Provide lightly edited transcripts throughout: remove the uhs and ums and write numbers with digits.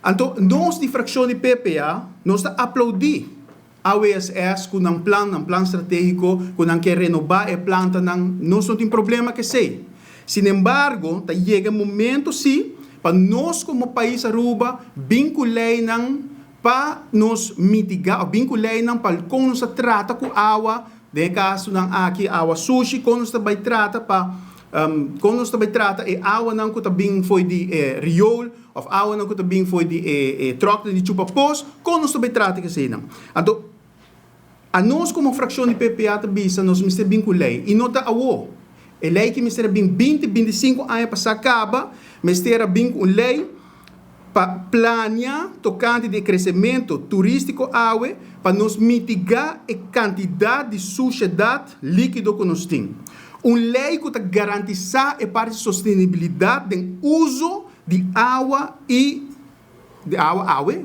Então, nós de fração de PPA, nós aplaudimos a WSS com um plano estratégico, com um que renovar a planta, nós não tem problema que sei. Sin embargo, chega um momento sim, para nós como país Aruba, vincular para nos mitigar, vincular para como nos trata com água, de caso aqui água sushi, como nos também trata para como nós também trata é água não que também foi de riol, ou água não que também foi de troca de chupa-pós, como nós também trata que sei não. Então, a nós como fração de PPA também, nós estamos vincular, e não está a lei que mistura bem 20, 25 anos para acaba, mistura bem uma lei para planear tocante de crescimento turístico água para nos mitigar a quantidade de sujidade líquido que nós temos. Uma lei que garantiza a parte de sustentabilidade do uso de água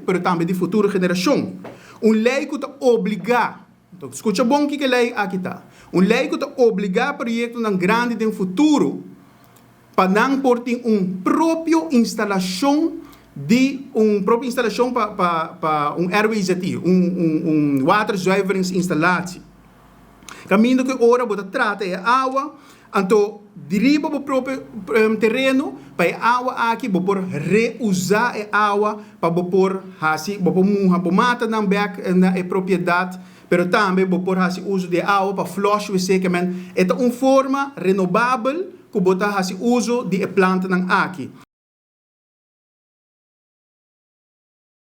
mas também de futura geração. Uma lei que obriga, então, escuta bom que a lei aqui está. Uma lei que obriga projetos grande no futuro para não pôr própria instalação para RWZT, water zuiverings installatie. Caminho que ora bota trata é água, então deriva o próprio terreno para a água aqui por reusar a água para por assim, por mata na propriedade, pero também por assim uso de água para flush secamente. É uma forma renovável que botar assim uso de planta aqui.